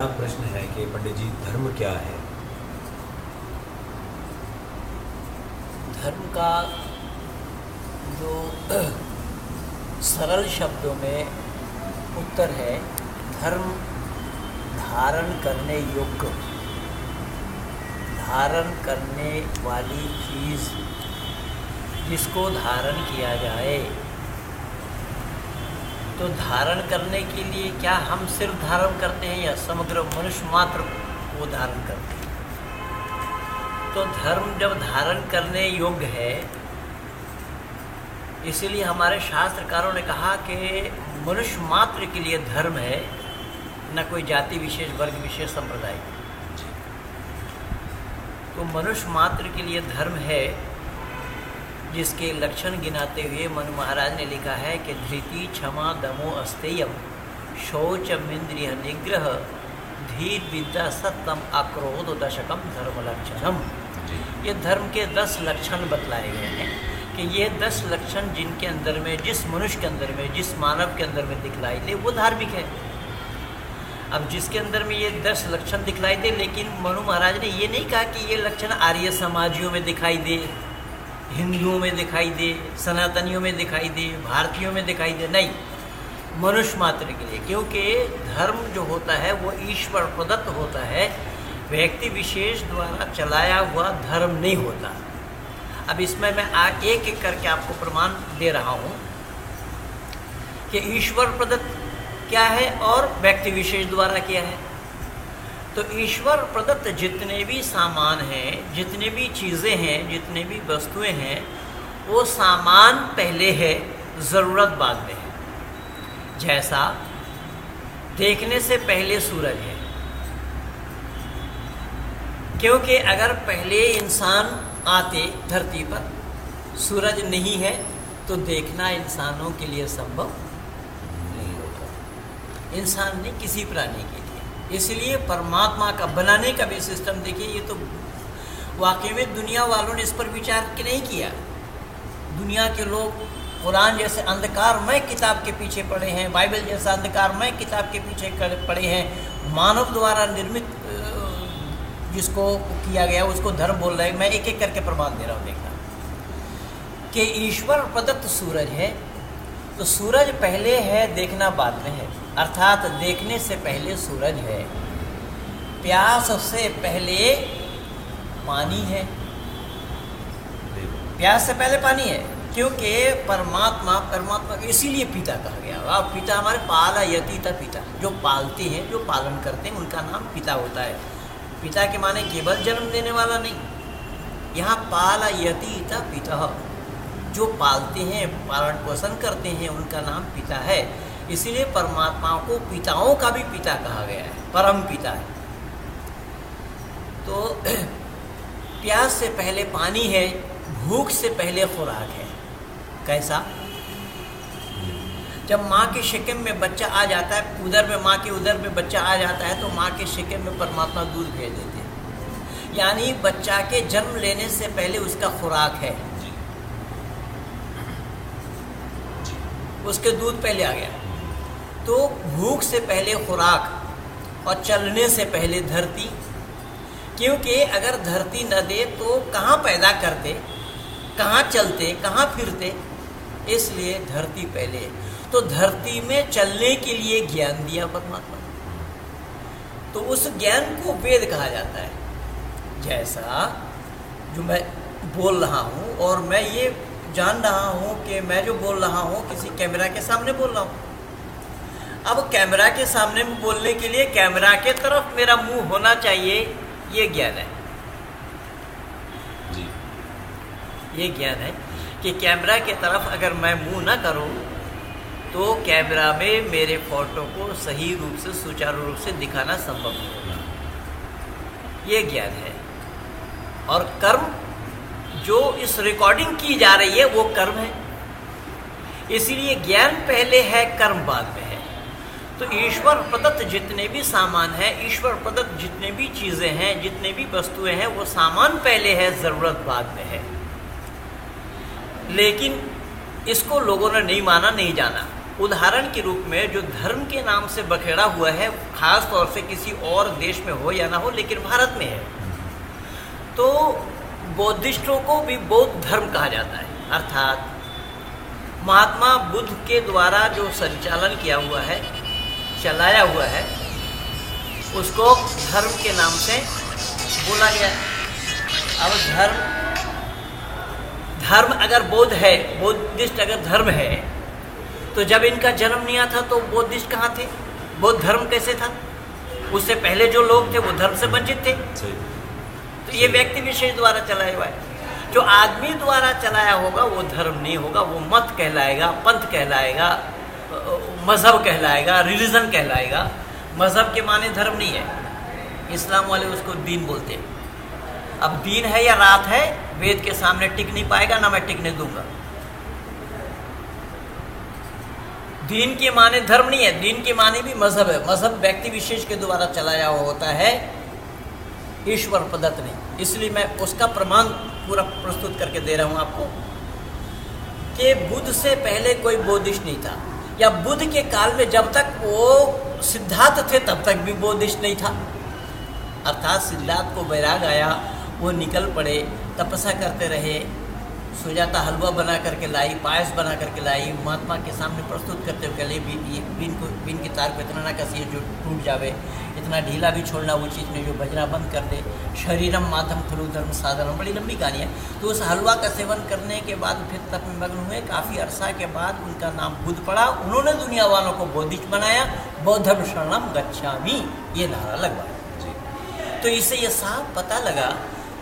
प्रश्न है कि पंडित जी धर्म क्या है? धर्म का जो सरल शब्दों में उत्तर है, धर्म धारण करने योग्य, धारण करने वाली चीज़ जिसको धारण किया जाए। तो धारण करने के लिए क्या हम सिर्फ धारण करते हैं या समग्र मनुष्य मात्र वो धारण करते हैं? तो धर्म जब धारण करने योग्य है, इसीलिए हमारे शास्त्रकारों ने कहा कि मनुष्य मात्र के लिए धर्म है, न कोई जाति विशेष, वर्ग विशेष, संप्रदाय। तो मनुष्य मात्र के लिए धर्म है, जिसके लक्षण गिनाते हुए मनु महाराज ने लिखा है कि धृति, क्षमा, दमो, अस्तेयम, शौचम, इंद्रिय निग्रह, धीर, विद्या, सत्यम, अक्रोध, दशकम धर्म लक्षणम। ये धर्म के 10 लक्षण बतलाए गए हैं कि ये 10 लक्षण जिनके अंदर में, जिस मनुष्य के अंदर में, जिस मानव के अंदर में दिखलाई दे वो धार्मिक है। अब जिसके अंदर में ये 10 लक्षण दिखलाई दे, लेकिन मनु महाराज ने ये नहीं कहा कि ये लक्षण आर्य समाजियों में दिखाई दे, हिंदुओं में दिखाई दे, सनातनियों में दिखाई दे, भारतीयों में दिखाई दे, नहीं, मनुष्य मात्र के लिए। क्योंकि धर्म जो होता है वो ईश्वर प्रदत्त होता है, व्यक्ति विशेष द्वारा चलाया हुआ धर्म नहीं होता। अब इसमें मैं एक एक करके आपको प्रमाण दे रहा हूँ कि ईश्वर प्रदत्त क्या है और व्यक्ति विशेष द्वारा क्या है। तो ईश्वर प्रदत्त जितने भी सामान हैं, जितने भी चीज़ें हैं, जितने भी वस्तुएं हैं, वो सामान पहले है, ज़रूरत बाद में है। जैसा देखने से पहले सूरज है, क्योंकि अगर पहले इंसान आते धरती पर, सूरज नहीं है तो देखना इंसानों के लिए संभव नहीं होगा, इंसान ने किसी प्राणी के लिए। इसलिए परमात्मा का बनाने का भी सिस्टम देखिए, ये तो वाकई में दुनिया वालों ने इस पर विचार नहीं किया। दुनिया के लोग कुरान जैसे अंधकारमय किताब के पीछे पड़े हैं, बाइबल जैसा अंधकारमय किताब के पीछे पड़े हैं, मानव द्वारा निर्मित जिसको किया गया उसको धर्म बोल रहे हैं। मैं एक एक करके प्रमाण दे रहा हूँ, देखना कि ईश्वर प्रदत्त सूरज है, तो सूरज पहले है, देखना बाद में है, अर्थात देखने से पहले सूरज है, प्यास से पहले पानी है, प्यास से पहले पानी है, क्योंकि परमात्मा इसीलिए पिता कहा गया। और पिता हमारे पालयति था, पिता जो पालते हैं, जो पालन करते हैं, उनका नाम पिता होता है। पिता के माने केवल जन्म देने वाला नहीं, यहाँ पालयति था पिता, जो पालते हैं, पालन पोषण करते हैं, उनका नाम पिता है। इसीलिए परमात्मा को पिताओं का भी पिता कहा गया है, परम पिता है। तो प्यास से पहले पानी है, भूख से पहले खुराक है। कैसा? जब माँ के शिकम में बच्चा आ जाता है, उदर में, माँ के उदर में बच्चा आ जाता है, तो माँ के शिकम में परमात्मा दूध भेज देते हैं, यानी बच्चा के जन्म लेने से पहले उसका खुराक है, उसके दूध पहले आ गया। तो भूख से पहले खुराक और चलने से पहले धरती, क्योंकि अगर धरती न दे तो कहाँ पैदा करते, कहाँ चलते, कहाँ फिरते, इसलिए धरती पहले। तो धरती में चलने के लिए ज्ञान दिया परमात्मा, तो उस ज्ञान को वेद कहा जाता है। जैसा जो मैं बोल रहा हूँ, और मैं ये जान रहा हूँ कि मैं जो बोल रहा हूँ किसी कैमरा के सामने बोल रहा हूँ। अब कैमरा के सामने बोलने के लिए कैमरा के तरफ मेरा मुंह होना चाहिए, ये ज्ञान है जी। ये ज्ञान है कि कैमरा के तरफ अगर मैं मुंह ना करूँ तो कैमरा में मेरे फोटो को सही रूप से, सुचारू रूप से दिखाना संभव नहीं होगा। ये ज्ञान है। और कर्म जो इस रिकॉर्डिंग की जा रही है वो कर्म है, इसीलिए ज्ञान पहले है, कर्म बाद में है। तो ईश्वर प्रदत्त जितने भी सामान हैं, ईश्वर प्रदत्त जितने भी चीज़ें हैं, जितने भी वस्तुएं हैं, वो सामान पहले है, ज़रूरत बाद में है। लेकिन इसको लोगों ने नहीं माना, नहीं जाना। उदाहरण के रूप में जो धर्म के नाम से बखेड़ा हुआ है, खास तौर से किसी और देश में हो या ना हो, लेकिन भारत में है, तो बौद्धिस्टों को भी बौद्ध धर्म कहा जाता है। अर्थात महात्मा बुद्ध के द्वारा जो संचालन किया हुआ है, चलाया हुआ है, उसको धर्म के नाम से बोला गया। अब धर्म अगर बौद्ध है, बौद्धिस्ट अगर धर्म है, तो जब इनका जन्म लिया था तो बौद्धिस्ट कहाँ थे? बौद्ध धर्म कैसे था? उससे पहले जो लोग थे वो धर्म से वंचित थे। तो ये व्यक्ति विशेष द्वारा चलाया हुआ है। जो आदमी द्वारा चलाया होगा वो धर्म नहीं होगा, वो मत कहलाएगा, पंथ कहलाएगा, मजहब कहलाएगा, रिलीजन कहलाएगा। मजहब के माने धर्म नहीं है। इस्लाम वाले उसको दीन बोलते हैं। अब दीन है या रात है, वेद के सामने टिक नहीं पाएगा, ना मैं टिकने दूंगा। दीन के माने धर्म नहीं है, दीन के माने भी मजहब है। मजहब व्यक्ति विशेष के द्वारा चलाया हुआ होता है, ईश्वर प्रदत्त नहीं। इसलिए मैं उसका प्रमाण पूरा प्रस्तुत करके दे रहा हूं आपको कि बुद्ध से पहले कोई बौद्धिस्ट नहीं था, या बुद्ध के काल में जब तक वो सिद्धार्थ थे तब तक भी बौद्धिस्ट नहीं था। अर्थात सिद्धार्थ को वैराग आया, वो निकल पड़े, तपस्या करते रहे, सुजाता हलवा बना करके लाई, पायस बना करके लाई, महात्मा के सामने प्रस्तुत करते हुए गले बीन की तार को इतना ना कसिए जो टूट जावे, इतना ढीला भी छोड़ना वो चीज़ में जो बजना बंद कर दे, शरीरम माधम खलु धर्म साधनम। बड़ी लंबी कहानी है। तो उस हलवा का सेवन करने के बाद फिर तप में मग्न हुए। काफ़ी अरसा के बाद उनका नाम बुद्ध पड़ा। उन्होंने दुनिया वालों को बौद्धिस्ट बनाया, बौद्धम शरणम गच्छामि ये नारा लगवाया। तो इससे ये साफ पता लगा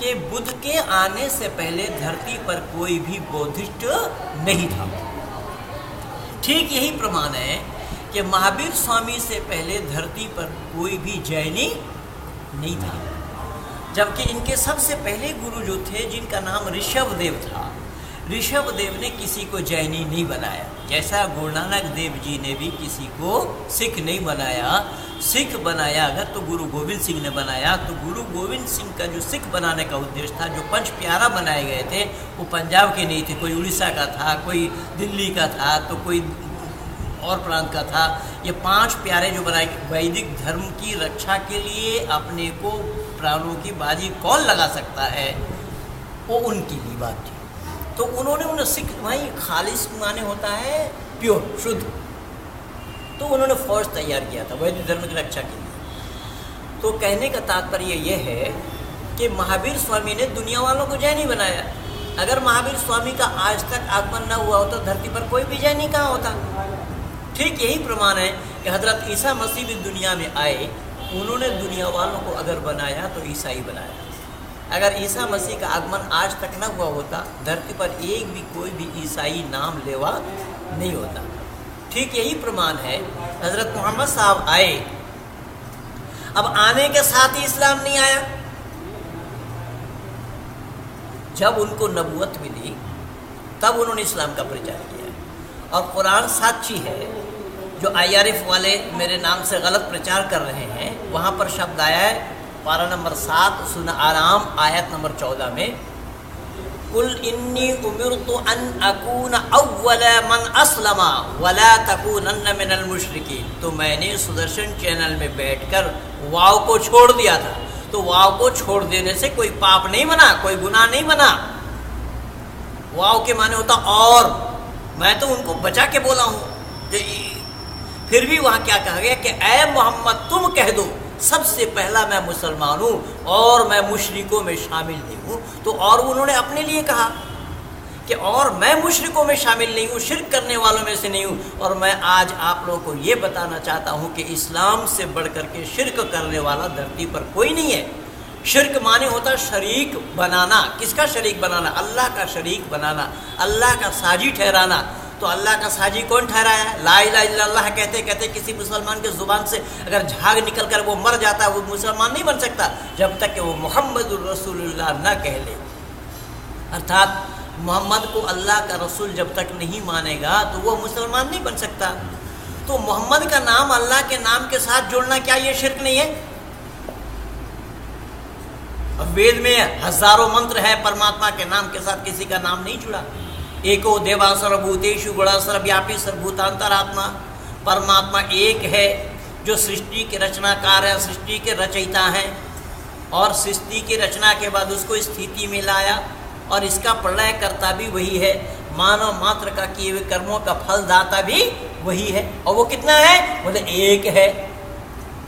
कि बुद्ध के आने से पहले धरती पर कोई भी बौद्धिस्ट नहीं था। ठीक यही प्रमाण है कि महावीर स्वामी से पहले धरती पर कोई भी जैनी नहीं था, जबकि इनके सबसे पहले गुरु जो थे, जिनका नाम ऋषभदेव था, ऋषभदेव ने किसी को जैनी नहीं बनाया। जैसा गुरु नानक देव जी ने भी किसी को सिख नहीं बनाया। सिख बनाया अगर तो गुरु गोविंद सिंह ने बनाया। तो गुरु गोविंद सिंह का जो सिख बनाने का उद्देश्य था, जो पंच प्यारा बनाए गए थे, वो पंजाब के नहीं थे, कोई उड़ीसा का था, कोई दिल्ली का था, तो कोई और प्रांत का था। ये पांच प्यारे जो बनाए वैदिक धर्म की रक्षा के लिए अपने को प्राणों की बाजी कौन लगा सकता है, वो उनकी भी बात थी। तो उन्होंने उन्हें सिख भाई खालिश माने होता है प्योर, शुद्ध। तो उन्होंने फौज तैयार किया था वैदिक धर्म की रक्षा के लिए। तो कहने का तात्पर्य यह है कि महावीर स्वामी ने दुनिया वालों को जैनी बनाया। अगर महावीर स्वामी का आज तक आगमन न हुआ होता, धरती पर कोई भी जैनी कहाँ होता। ठीक यही प्रमाण है कि हजरत ईसा मसीह भी दुनिया में आए, उन्होंने दुनिया वालों को अगर बनाया तो ईसाई बनाया। अगर ईसा मसीह का आगमन आज तक न हुआ होता, धरती पर एक भी कोई भी ईसाई नाम लेवा नहीं होता। ठीक यही प्रमाण है, हजरत मोहम्मद साहब आए, अब आने के साथ ही इस्लाम नहीं आया। जब उनको नबूवत मिली तब उन्होंने इस्लाम का प्रचार किया। और कुरान साक्षी है, जो IRF वाले मेरे नाम से गलत प्रचार कर रहे हैं, वहाँ पर शब्द आया है पारा नंबर 7 सूरह आराम आयत नंबर 14 में, कुल इन्नी उमिरतु अन अकून अव्वल मन अस्लमा वला तकूनन्न मिनल मुशरिकीन। तो मैंने सुदर्शन चैनल में बैठकर वाव को छोड़ दिया था। तो वाव को छोड़ देने से कोई पाप नहीं बना, कोई गुनाह नहीं बना। वाव के माने होता और, मैं तो उनको बचा के बोला हूँ। फिर भी वहाँ क्या कहा गया कि ऐ मोहम्मद तुम कह दो सबसे पहला मैं मुसलमान हूँ और मैं मुशरिकों में शामिल नहीं हूँ। तो और उन्होंने अपने लिए कहा कि और मैं मुशरिकों में शामिल नहीं हूँ, शिर्क करने वालों में से नहीं हूँ। और मैं आज आप लोगों को ये बताना चाहता हूँ कि इस्लाम से बढ़कर के शिर्क करने वाला धरती पर कोई नहीं है। शिर्क माने होता शरीक बनाना। किसका शरीक बनाना? अल्लाह का शरीक बनाना, अल्लाह का साजी ठहराना। तो अल्लाह का साजी कौन ठहराया? ला इलाहा इल्लल्लाह कहते कहते किसी मुसलमान के ज़ुबान से अगर झाग निकल कर वो मर जाता है, वो मुसलमान नहीं बन सकता जब तक कि वो मोहम्मदुर रसूलुल्लाह न कह ले। अर्थात मोहम्मद को अल्लाह का रसूल जब तक नहीं मानेगा तो वो मुसलमान नहीं बन सकता। तो मोहम्मद का नाम अल्लाह के नाम के साथ जोड़ना क्या ये शिर्क नहीं है? अब वेद में हजारों मंत्र है, परमात्मा के नाम के साथ किसी का नाम नहीं जुड़ा। एको देवा सर्वभूतेषु गुणा सर्वव्यापी सर्वभूतांतरात्मा। परमात्मा एक है जो सृष्टि के रचनाकार है, सृष्टि के रचयिता हैं, और सृष्टि की रचना के बाद उसको स्थिति में लाया, और इसका प्रलय करता भी वही है। मानव मात्र का किए हुए कर्मों का फलदाता भी वही है। और वो कितना है? बोले एक है।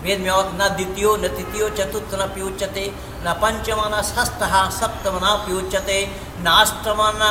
वेद में और न द्वितीयो न तृतीयो चतुर्थ न प्युच्यते, न पंचमा न षष्ठः सप्तम न प्युच्यते, न अष्टमा न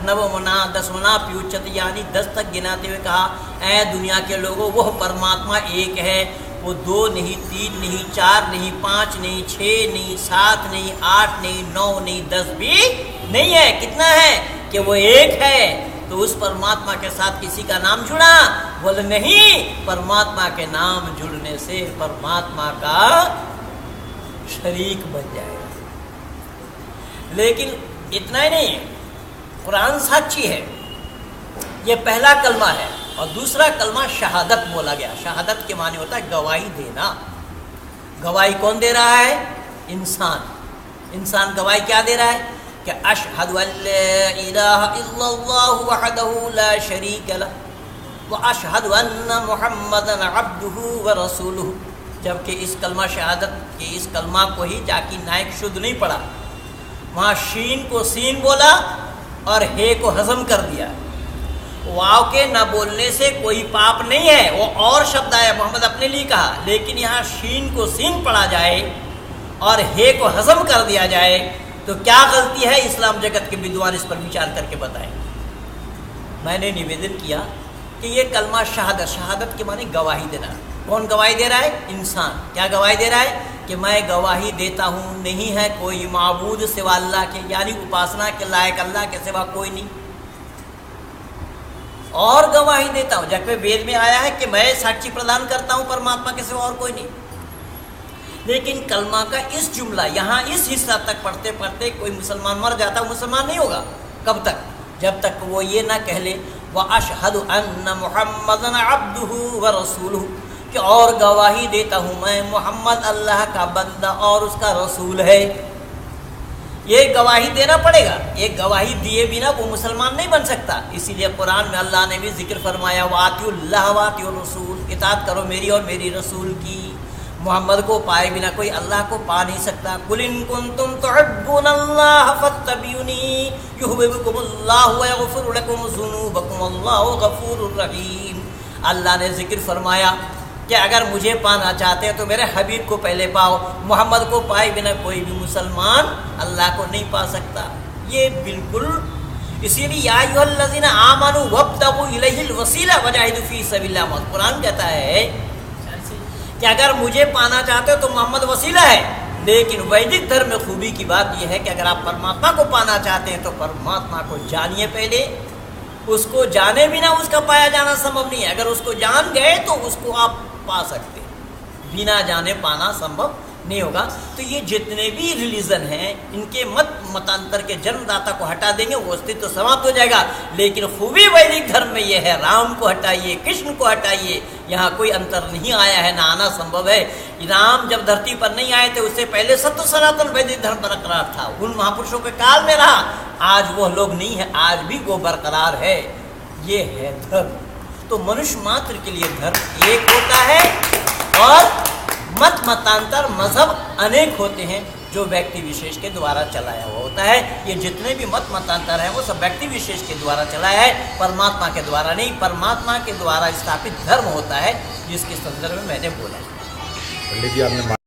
नवम न दसवां प्युच्यते। यानी 10 तक गिनाते हुए कहा, ऐ दुनिया के लोगों, वह परमात्मा एक है। वो 2 नहीं, 3 नहीं, 4 नहीं, 5 नहीं, 6 नहीं, 7 नहीं, 8 नहीं, 9 नहीं, 10 भी नहीं है। कितना है? कि वो एक है। तो उस परमात्मा के साथ किसी का नाम जुड़ा? बोले नहीं, परमात्मा के नाम जुड़ने से परमात्मा का शरीक बन जाएगा। लेकिन इतना ही नहीं, कुरान साक्षी है। ये पहला कलमा है, और दूसरा कलमा शहादत बोला गया। शहादत के माने होता है गवाही देना। गवाही कौन दे रहा है? इंसान। इंसान गवाही क्या दे रहा है? कि अशहदु अल्ला इलाहा इल्लल्लाहु वहदहु ला शरीक लहु व अशहदु अन्ना मुहम्मदन अब्दुहु व रसूलुहु। जबकि इस कलमा शहादत के इस कलमा को ही जाकिर नाइक शुद्ध नहीं पढ़ा, वहाँ शीन को सीन बोला और हे को हजम कर दिया। वाव के न बोलने से कोई पाप नहीं है, वो और शब्द आया, मोहम्मद अपने लिए कहा, लेकिन यहाँ शीन को सीन पढ़ा जाए और हे को हजम कर दिया जाए, तो क्या गलती है? इस्लाम जगत के विद्वान इस पर विचार करके बताएं। मैंने निवेदन किया कि ये कलमा शहादत, शहादत के माने गवाही देना। कौन गवाही दे रहा है? इंसान। क्या गवाही दे रहा है? कि मैं गवाही देता हूँ नहीं है कोई माबूद सिवा अल्लाह के, यानी उपासना के लायक अल्लाह के सिवा कोई नहीं। और गवाही देता हूँ, जबकि वेद में आया है कि मैं साक्षी प्रदान करता हूँ परमात्मा के सिवा और कोई नहीं। लेकिन कलमा का इस जुमला यहाँ इस हिस्सा तक पढ़ते पढ़ते कोई मुसलमान मर जाता, मुसलमान नहीं होगा। कब तक? जब तक वो ये ना कह ले व अशहदु अन्ना मुहम्मदन अब्दुहु व रसूलुहु, कि और गवाही देता हूँ मैं मोहम्मद अल्लाह का बंदा और उसका रसूल है। ये गवाही देना पड़ेगा। एक गवाही दिए बिना वो मुसलमान नहीं बन सकता। इसीलिए कुरान में अल्लाह ने भी जिक्र फरमाया वातिउल्लाह वातिउर रसूल, इताअत करो मेरी और मेरी रसूल की। मोहम्मद को पाए बिना कोई अल्लाह को पा नहीं सकता। कुल इन कुंतुम तुहिब्बुनल्लाह फत्तबिउनी युहिब्बुकुमुल्लाहु व यगफिर लकुम ज़ुनूबकुम वल्लाहु गफूरुर रहीम। अल्लाह ने जिक्र फरमाया कि अगर मुझे पाना चाहते हैं तो मेरे हबीब को पहले पाओ। मोहम्मद को पाए बिना कोई भी मुसलमान अल्लाह को नहीं पा सकता। ये बिल्कुल, इसीलिए या अय्युहल्लज़ीना आमनू वब्तगू इलैहिल वसीला वजाहिदू फी सबिलिल्लाह। कुरान कहता है कि अगर मुझे पाना चाहते हो तो मोहम्मद वसीला है। लेकिन वैदिक धर्म में खूबी की बात यह है कि अगर आप परमात्मा को पाना चाहते हैं तो परमात्मा को जानिए पहले। उसको जाने बिना उसका पाया जाना संभव नहीं है। अगर उसको जान गए तो उसको आप पा सकते, बिना जाने पाना संभव नहीं होगा। तो ये जितने भी रिलीजन हैं, इनके मतांतर के जन्मदाता को हटा देंगे, वो अस्तित्व तो समाप्त हो जाएगा। लेकिन खूबी वैदिक धर्म में ये है, राम को हटाइए, कृष्ण को हटाइए, यहाँ कोई अंतर नहीं आया है, ना आना संभव है। राम जब धरती पर नहीं आए थे उससे पहले सत्य सनातन वैदिक धर्म बरकरार था, उन महापुरुषों के काल में रहा। आज वो लोग नहीं है, आज भी वो बरकरार है। ये है धर्म। तो मनुष्य मात्र के लिए धर्म एक होता है और मत मतांतर मजहब अनेक होते हैं जो व्यक्ति विशेष के द्वारा चलाया हुआ होता है। ये जितने भी मत मतांतर हैं वो सब व्यक्ति विशेष के द्वारा चलाया है, परमात्मा के द्वारा नहीं। परमात्मा के द्वारा स्थापित धर्म होता है जिसके संदर्भ में मैंने बोला। पंडित जी आपने